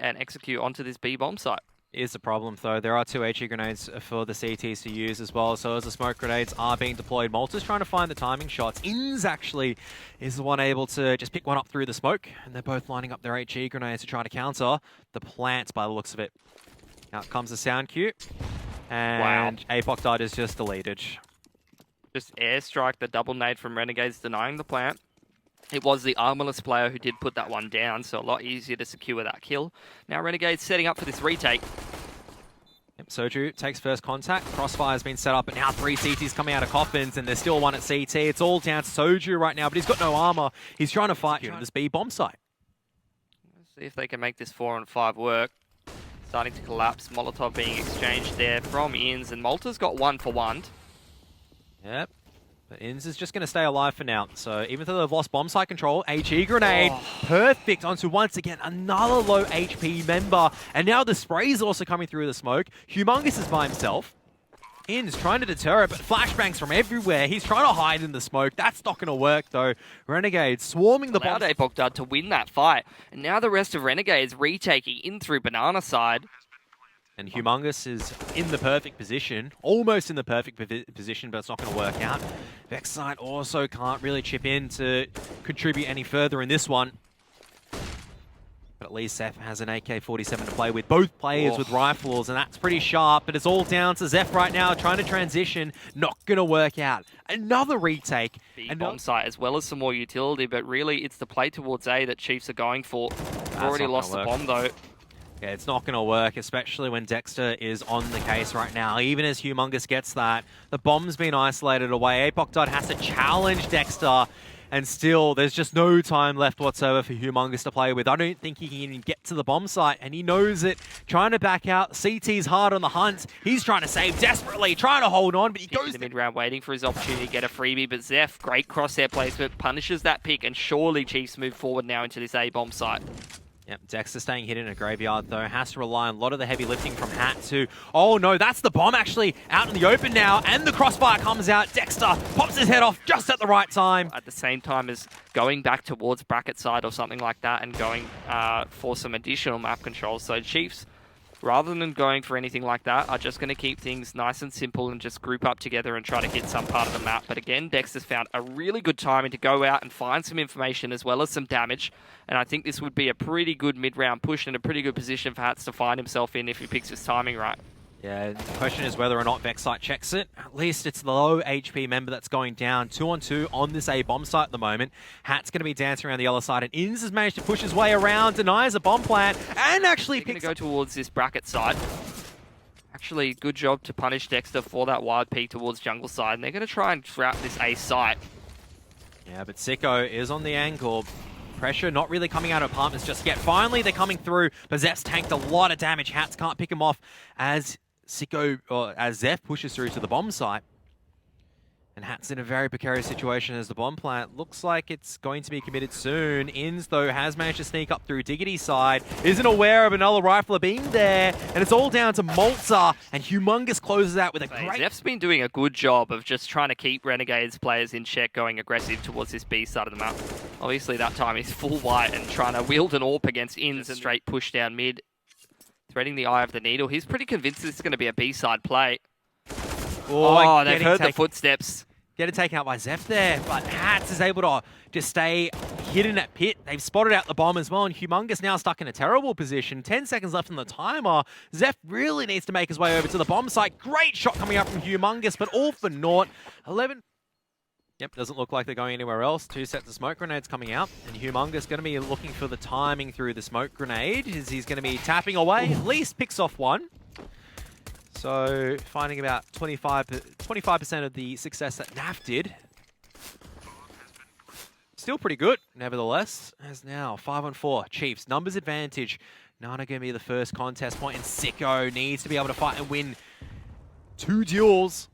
and execute onto this B bomb site. Is the problem though. There are 2 HE grenades for the CTs to use as well. So as the smoke grenades are being deployed, Malta's trying to find the timing shots. Inns actually is the one able to just pick one up through the smoke, and they're both lining up their HE grenades to try to counter the plant by the looks of it. Out comes the sound cue, and Bo3 is just deleted. Just airstrike the double nade from Renegades, denying the plant. It was the armorless player who did put that one down, so a lot easier to secure that kill. Now Renegades setting up for this retake. Yep, Soju takes first contact. Crossfire's been set up, but now 3 CTs coming out of coffins, and there's still one at CT. It's all down to Soju right now, but he's got no armor. He's trying to fight here in this B bomb site. Let's see if they can make this 4-on-5 work. Starting to collapse. Molotov being exchanged there from Inns, and Malta's got 1-for-1. Yep. But Inns is just going to stay alive for now. So even though they've lost bomb site control, HE grenade, perfect onto once again another low HP member. And now the spray is also coming through the smoke. Humongous is by himself. Inns trying to deter it, but flashbangs from everywhere. He's trying to hide in the smoke. That's not going to work though. Renegades swarming the bomb. Bo3 to win that fight. And now the rest of Renegades retaking in through banana side. And Humongous is in the perfect position, almost in the perfect position, but it's not going to work out. Vexite also can't really chip in to contribute any further in this one. But at least Zeph has an AK-47 to play with. Both players with rifles, and that's pretty sharp, but it's all down to Zeph right now, trying to transition. Not going to work out. Another retake. Bomb site as well as some more utility, but really it's the play towards A that Chiefs are going for. They've already lost the bomb though. Yeah, it's not going to work, especially when Dexter is on the case right now. Even as Humongous gets that, the bomb's been isolated away. Bo3 has to challenge Dexter, and still, there's just no time left whatsoever for Humongous to play with. I don't think he can even get to the bomb site, and he knows it. Trying to back out. CT's hard on the hunt. He's trying to save desperately, trying to hold on, but he goes in the mid-round, waiting for his opportunity to get a freebie. But Zeph, great crosshair placement, punishes that pick, and surely Chiefs move forward now into this A-bomb site. Yep, Dexter staying hidden in a graveyard, though. Has to rely on a lot of the heavy lifting from Hat, too. Oh, no, that's the bomb, actually, out in the open now, and the crossfire comes out. Dexter pops his head off just at the right time. At the same time as going back towards bracket side or something like that and going for some additional map control. So Chiefs, rather than going for anything like that, are just going to keep things nice and simple and just group up together and try to hit some part of the map. But again, Dexter's found a really good timing to go out and find some information as well as some damage. And I think this would be a pretty good mid-round push and a pretty good position for Hats to find himself in if he picks his timing right. Yeah, the question is whether or not Vexite checks it. At least it's the low HP member that's going down. 2-on-2 on this A-bomb site at the moment. Hat's going to be dancing around the other side, and Inns has managed to push his way around, denies a bomb plant, and actually picks... going to go towards this bracket side. Actually, good job to punish Dexter for that wide peek towards jungle side, and they're going to try and trap this A site. Yeah, but Sicko is on the angle. Pressure not really coming out of apartments just yet. Finally, they're coming through, but Zeph's tanked a lot of damage. Hats can't pick him off as Zeph pushes through to the bomb site. And Hat's in a very precarious situation as the bomb plant looks like it's going to be committed soon. Inns, though, has managed to sneak up through Diggity's side, isn't aware of another rifler being there, and it's all down to Malta, and Humongous closes out with a great... Zeph's been doing a good job of just trying to keep Renegades players in check, going aggressive towards this B side of the map. Obviously, that time he's full white and trying to wield an AWP against Inns and straight push down mid, threading the eye of the needle. He's pretty convinced this is going to be a B-side play. Oh, they've heard the footsteps. Get it taken out by Zeph there, but Hats is able to just stay hidden at pit. They've spotted out the bomb as well, and Humongous now stuck in a terrible position. 10 seconds left on the timer. Zeph really needs to make his way over to the bomb site. Great shot coming up from Humongous, but all for naught. 11... Yep, doesn't look like they're going anywhere else. 2 sets of smoke grenades coming out, and Humongous going to be looking for the timing through the smoke grenade, as he's going to be tapping away. At least picks off one. So, finding about 25% of the success that NAF did. Still pretty good, nevertheless. As now, 5-on-4. Chiefs, numbers advantage. Nana going to be the first contest point, and Sicko needs to be able to fight and win 2 duels.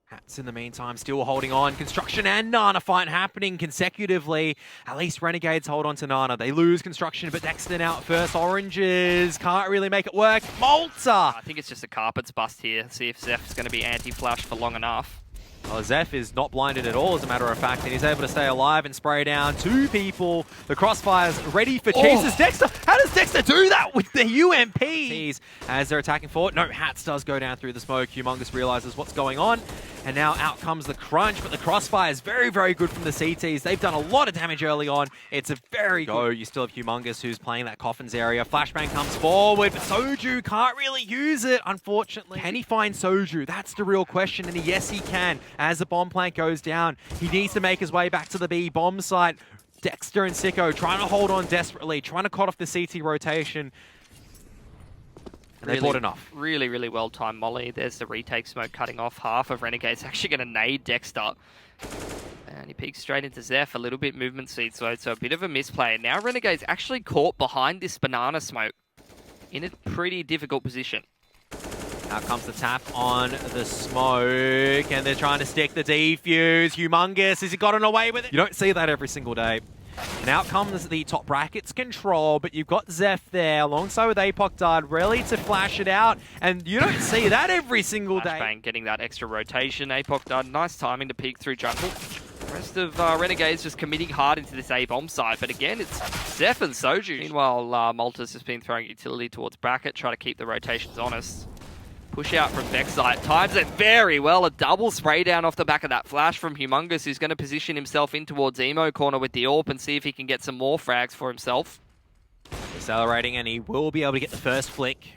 Hats in the meantime still holding on. Construction and Nana fight happening consecutively. At least Renegades hold on to Nana. They lose Construction, but Dexter out first. Oranges can't really make it work. Malta! I think it's just a carpets bust here. See if Zeph's going to be anti-flash for long enough. Well, Zeph is not blinded at all, as a matter of fact, and he's able to stay alive and spray down 2 people. The crossfire's ready for chases. Dexter, how does Dexter do that with the UMPs? As they're attacking forward, no, Hats does go down through the smoke. Humongous realizes what's going on, and now out comes the crunch, but the crossfire is very, very good from the CTs. They've done a lot of damage early on. It's a very good... You still have Humongous, who's playing that coffins area. Flashbang comes forward, but Soju can't really use it, unfortunately. Can he find Soju? That's the real question, and yes, he can. As the bomb plant goes down, he needs to make his way back to the B bomb site. Dexter and Sicko trying to hold on desperately, trying to cut off the CT rotation. And they bought enough. Really, really well-timed molly. There's the retake smoke cutting off half of Renegades. Actually going to nade Dexter. And he peeks straight into Zeph. A little bit movement speed, so a bit of a misplay. And now Renegades actually caught behind this banana smoke in a pretty difficult position. Out comes the tap on the smoke, and they're trying to stick the defuse. Humongous, has he gotten away with it? You don't see that every single day. And out comes the top brackets control, but you've got Zeph there alongside with Apoc Dud, ready to flash it out, and you don't see that every single day. Flashbang getting that extra rotation. Apoc Dud, nice timing to peek through jungle. The rest of Renegades just committing hard into this A-bomb side, but again, it's Zeph and Soju. Meanwhile, Malta's just been throwing utility towards bracket, try to keep the rotations honest. Push out from Backside, times it very well. A double spray down off the back of that flash from Humongous, who's going to position himself in towards Emo corner with the AWP and see if he can get some more frags for himself. Accelerating, and he will be able to get the first flick.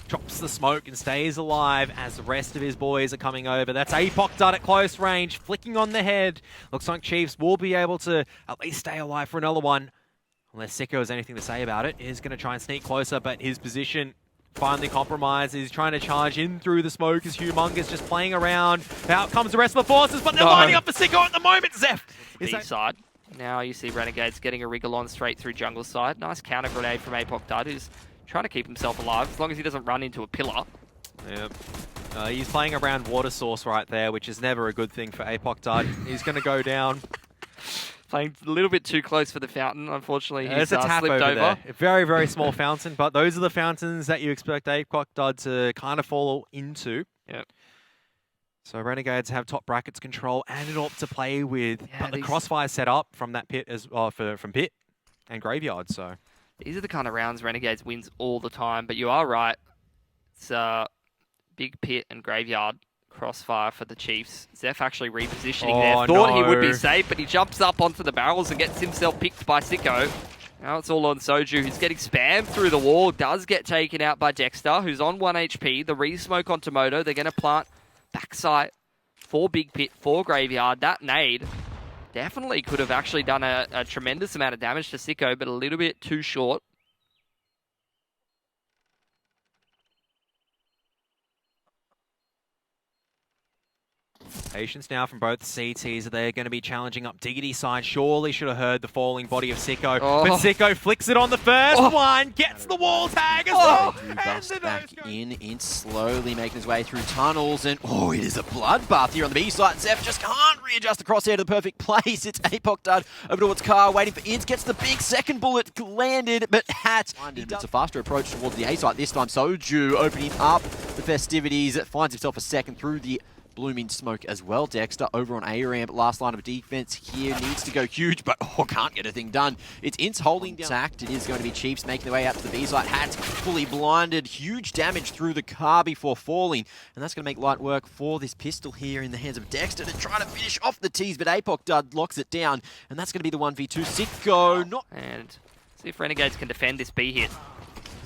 Drops the smoke and stays alive as the rest of his boys are coming over. That's Apoc Dud at close range, flicking on the head. Looks like Chiefs will be able to at least stay alive for another one. Unless Sicko has anything to say about it. He's going to try and sneak closer, but his position finally compromised. He's trying to charge in through the smoke as Humongous just playing around. Out comes the rest of the forces, but they're lining up for Sicko at the moment. Zeph! B-side. Now you see Renegades getting a wriggle on straight through jungle side. Nice counter grenade from Apoc Dud, who's trying to keep himself alive as long as he doesn't run into a pillar. Yep. He's playing around water source right there, which is never a good thing for Apoc Dud. He's going to go down. Playing a little bit too close for the fountain, unfortunately. He's There's a tap slipped over. there. A very, very small fountain, but those are the fountains that you expect Apoc Dud to kind of fall into. Yep. So Renegades have top brackets control and an AWP to play with, Yeah, but the crossfire set up from that pit as well, from pit and graveyard. So these are the kind of rounds Renegades wins all the time, but you are right. It's big pit and graveyard. Crossfire for the Chiefs. Zeph actually repositioning there. Thought he would be safe, but he jumps up onto the barrels and gets himself picked by Sicko. Now it's all on Soju, who's getting spammed through the wall. Does get taken out by Dexter, who's on 1 HP. The re-smoke onto Moto. They're going to plant backside for big pit, for graveyard. That nade definitely could have actually done a tremendous amount of damage to Sicko, but a little bit too short. Patience now from both CTs. They're going to be challenging up Diggity side. Surely should have heard the falling body of Sicko. But Sicko flicks it on the first one. Gets the wall tag as well. And bust back in slowly making his way through tunnels. And it is a bloodbath here on the B side. Zeph just can't readjust the crosshair to the perfect place. It's Apoc Dud over towards Car, waiting for Ints. Gets the big second bullet landed, but Hat. It's a faster approach towards the A site this time. Soju opening up the festivities. Finds himself a second through the blooming smoke as well. Dexter over on A-ramp, last line of defense here, needs to go huge, but can't get a thing done. It's Ints holding down. Sacked. It is going to be Chiefs making their way out to the B site. Hat's fully blinded, huge damage through the car before falling, and that's going to make light work for this pistol here in the hands of Dexter to try to finish off the tease, but Apoc Dud locks it down, and that's going to be the 1v2. Sicko not... And see if Renegades can defend this B hit.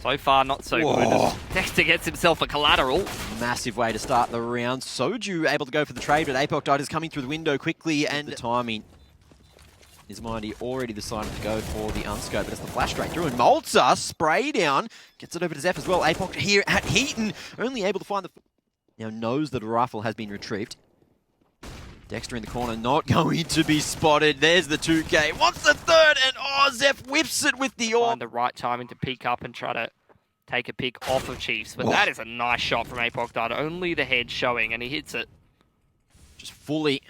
So far, not so good. Dexter gets himself a collateral. Massive way to start the round. Soju able to go for the trade, but Apoc Dud is coming through the window quickly, and the timing is Mindy already decided to go for the unscope, but it's the flash straight through, and Malta spray down, gets it over to Zeph as well. Apoc here at Heaton, only able to find the... Now knows that a rifle has been retrieved. Dexter in the corner, not going to be spotted. There's the 2K. Wants the third, and Zeph whips it with the AWP. Find the right timing to peek up and try to take a pick off of Chiefs. But that is a nice shot from Apoc Dud. Only the head showing, and he hits it. Just fully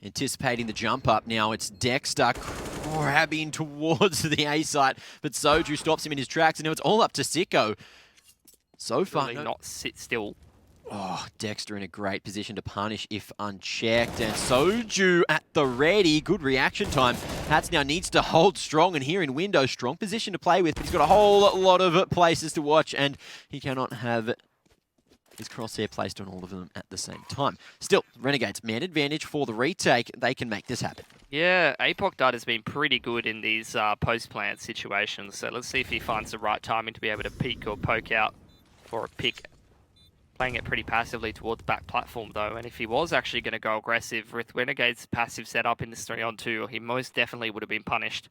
anticipating the jump up now. It's Dexter grabbing towards the A site, but Soju stops him in his tracks, and now it's all up to Sicko. So far, Really not sit still. Oh, Dexter in a great position to punish if unchecked. And Soju at the ready. Good reaction time. Hats now needs to hold strong. And here in window, strong position to play with. But he's got a whole lot of places to watch. And he cannot have his crosshair placed on all of them at the same time. Still, Renegades, man advantage for the retake. They can make this happen. Yeah, Apoc Dud has been pretty good in these post-plant situations. So let's see if he finds the right timing to be able to peek or poke out for a pick. Playing it pretty passively towards back platform though, and if he was actually going to go aggressive with Renegade's passive setup in this 3-on-2, he most definitely would have been punished.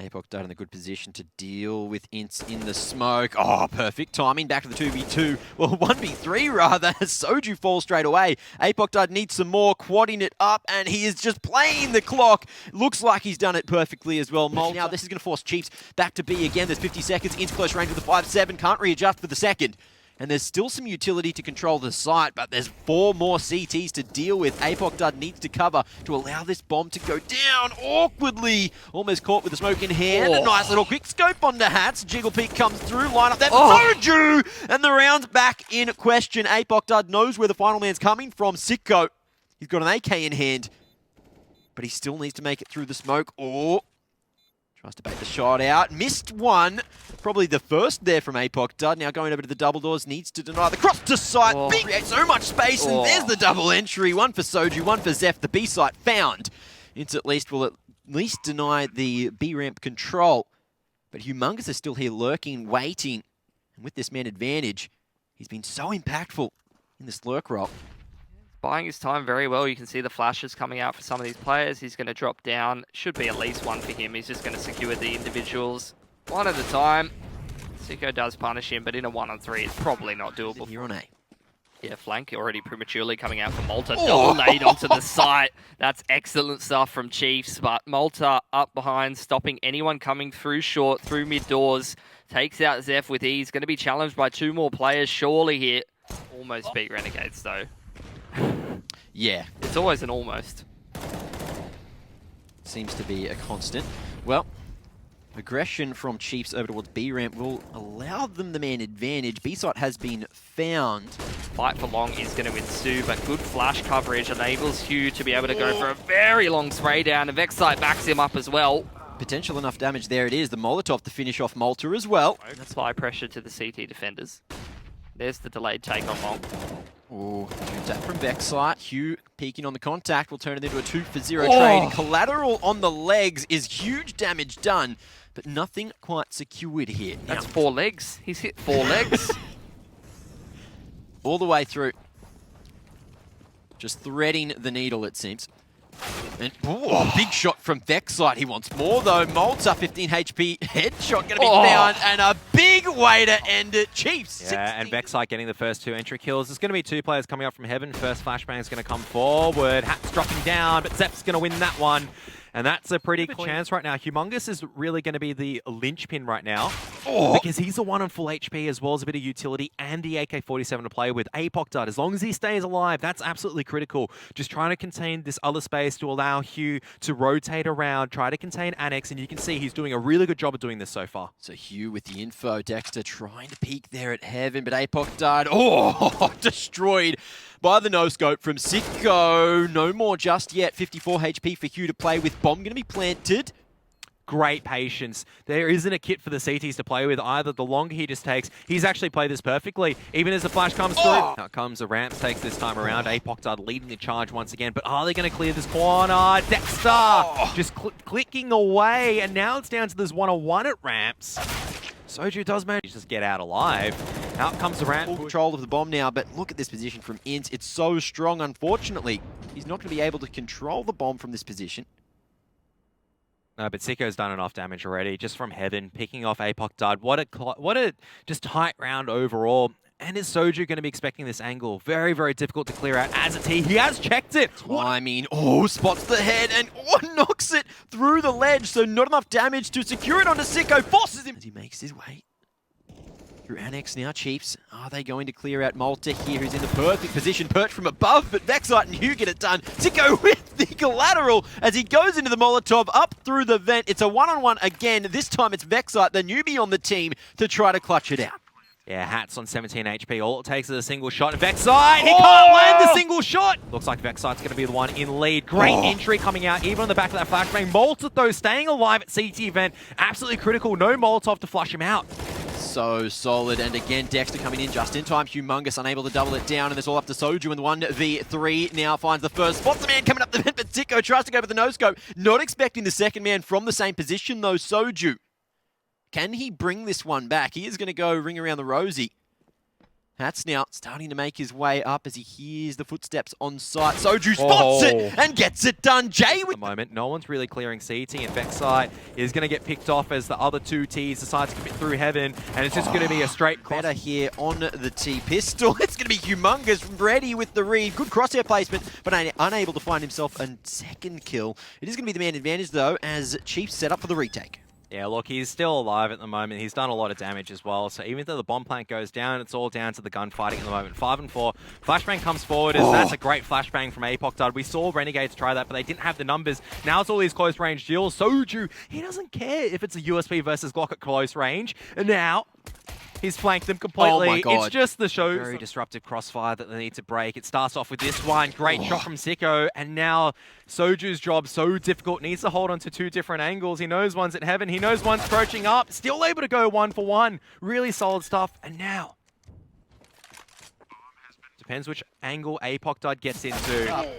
Apoc Dud in a good position to deal with Ints in the smoke. Oh, perfect timing. Back to the 2v2. Well, 1v3 rather, as Soju falls straight away. Apoc Dud needs some more, quadding it up, and he is just playing the clock. Looks like he's done it perfectly as well. Now this is going to force Chiefs back to B again. There's 50 seconds. Ints close range with the 5-7. Can't readjust for the second. And there's still some utility to control the site, but there's 4 more CTs to deal with. Apoc Dud needs to cover to allow this bomb to go down awkwardly. Almost caught with the smoke in hand. A nice little quick scope onto Hats. Jiggle peek comes through, line up there for Soju! And the round's back in question. Apoc Dud knows where the final man's coming from. Sicko. He's got an AK in hand, but he still needs to make it through the smoke. Tries to bait the shot out. Missed one. Probably the first there from Apoc Dud. Now going over to the double doors. Needs to deny the cross to site. Big, creates so much space. And there's the double entry. One for Soju, one for Zeph. The B site found. Ints at least will at least deny the B ramp control. But Humongous is still here lurking, waiting. And with this man advantage, he's been so impactful in this lurk role. Buying his time very well. You can see the flashes coming out for some of these players. He's going to drop down. Should be at least one for him. He's just going to secure the individuals one at a time. Sicko does punish him, but in a 1-on-3, it's probably not doable. Here on A. Yeah, flank already prematurely coming out for Malta. Double nade onto the site. That's excellent stuff from Chiefs, but Malta up behind, stopping anyone coming through short, through mid doors. Takes out Zeph with ease. Going to be challenged by 2 more players surely here. Almost beat Renegades though. Yeah. It's always an almost. Seems to be a constant. Well, aggression from Chiefs over towards B ramp will allow them the man advantage. B site has been found. Fight for long is going to ensue, but good flash coverage enables Hugh to be able to go for a very long spray down, and Vexite backs him up as well. Potential enough damage there it is. The Molotov to finish off Malta as well. That's high pressure to the CT defenders. There's the delayed take on long. Ooh, good tap from Vexite. Hugh peeking on the contact will turn it into a 2-for-0 trade. Collateral on the legs is huge damage done, but nothing quite secured here. That's 4 legs. He's hit 4 legs. All the way through. Just threading the needle, it seems. And big shot from Vexite. He wants more though. Malta, 15 HP headshot going to be found, and a big way to end it. Chiefs. Yeah, 16. And Vexite getting the first 2 entry kills. There's going to be 2 players coming up from heaven. First flashbang is going to come forward. Hat's dropping down, but Zeph's going to win that one. And that's a pretty good chance right now. Humongous is really going to be the linchpin right now. Because he's the one on full HP as well as a bit of utility and the AK-47 to play with. Apoc Dud, as long as he stays alive, that's absolutely critical. Just trying to contain this other space to allow Hugh to rotate around, try to contain Annex, and you can see he's doing a really good job of doing this so far. So Hugh with the info. Dexter trying to peek there at heaven, but Apoc Dud, destroyed by the no-scope from Sicko. No more just yet. 54 HP for Hugh to play with. Bomb going to be planted. Great patience. There isn't a kit for the CTs to play with either. The longer he just takes, he's actually played this perfectly. Even as the flash comes through. Out comes the ramp, takes this time around. Apoc Dud leading the charge once again. But are they going to clear this corner? Dexter just clicking away. And now it's down to this 1-on-1 at ramps. Soju does manage to just get out alive. Out comes the ramp. Full control of the bomb now, but look at this position from Ints. It's so strong, unfortunately. He's not going to be able to control the bomb from this position. No, but Sicko's done enough damage already, just from heaven, picking off Apoc Dud. What a just tight round overall. And is Soju going to be expecting this angle? Very, very difficult to clear out as it's he has checked it. I mean, spots the head and knocks it through the ledge. So not enough damage to secure it onto Sicko. Forces him as he makes his way through Annex now. Chiefs, are they going to clear out Malta here, who's in the perfect position, perched from above, but Vexite and Hugh get it done. Sicko with the collateral as he goes into the Molotov up through the vent. It's a 1-on-1 again. This time it's Vexite, the newbie on the team, to try to clutch it out. Yeah, Hats on 17 HP. All it takes is a single shot. And Vexite, he can't land the single shot! Looks like Vexite's going to be the one in lead. Great entry coming out, even on the back of that flashbang. Molotov, though, staying alive at CT event. Absolutely critical. No Molotov to flush him out. So solid, and again, Dexter coming in just in time. Humongous unable to double it down, and it's all up to Soju, and the 1v3 now finds the first spot. The man coming up the vent, but Zico tries to go with the no-scope. Not expecting the second man from the same position, though, Soju. Can he bring this one back? He is going to go ring around the rosy. Hats now starting to make his way up as he hears the footsteps on site. Soju spots it and gets it done. Jay with the moment, no one's really clearing CT, and Vexite is going to get picked off as the other two Ts decide to commit through heaven, and it's just going to be a straight cross. Better here on the T-pistol. It's going to be Humongous ready with the read. Good crosshair placement, but unable to find himself a second kill. It is going to be the man advantage, though, as Chiefs set up for the retake. Yeah, look, he's still alive at the moment. He's done a lot of damage as well. So even though the bomb plant goes down, it's all down to the gunfighting at the moment. 5 and 4. Flashbang comes forward, and that's a great flashbang from Apoc Dud. We saw Renegades try that, but they didn't have the numbers. Now it's all these close range deals. Soju, he doesn't care if it's a USP versus Glock at close range. And now he's flanked them completely. Oh my God. It's just the show. Very disruptive crossfire that they need to break. It starts off with this one. Great shot from Sicko. And now Soju's job so difficult. Needs to hold on to two different angles. He knows one's at heaven. He knows one's approaching up. Still able to go 1 for 1. Really solid stuff. And now depends which angle Apoc Dud gets into.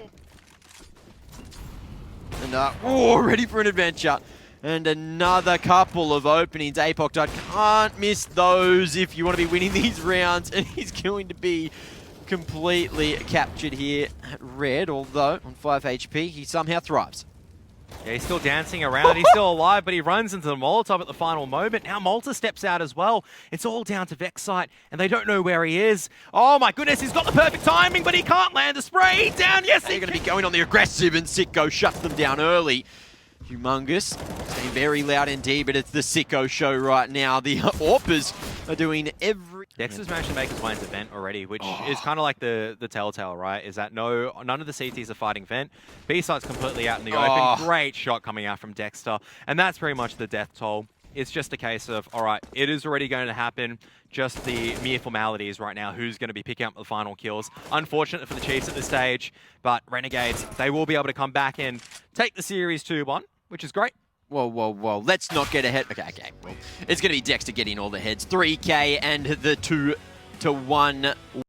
And ready for an adventure. And another couple of openings. Apoc Dud can't miss those if you want to be winning these rounds. And he's going to be completely captured here at red. Although on 5 HP, he somehow thrives. Yeah, he's still dancing around. He's still alive, but he runs into the Molotov at the final moment. Now Malta steps out as well. It's all down to Vexite, and they don't know where he is. Oh my goodness, he's got the perfect timing, but he can't land the spray. Down, yes, they're going to be going on the aggressive, and Sicko shuts them down early. Humongous, staying very loud indeed, but it's the Sicko show right now. The Orpers are doing every... Dexter's managed to make his way into Vent already, which is kind of like the telltale, right? Is that none of the CTs are fighting Vent. B-side's completely out in the open. Great shot coming out from Dexter, and that's pretty much the death toll. It's just a case of, all right, it is already going to happen. Just the mere formalities right now. Who's going to be picking up the final kills? Unfortunate for the Chiefs at this stage, but Renegades, they will be able to come back and take the series 2-1, which is great. Whoa, whoa, whoa. Let's not get ahead. Okay. Well, it's going to be Dexter getting all the heads. 3K and the 2-1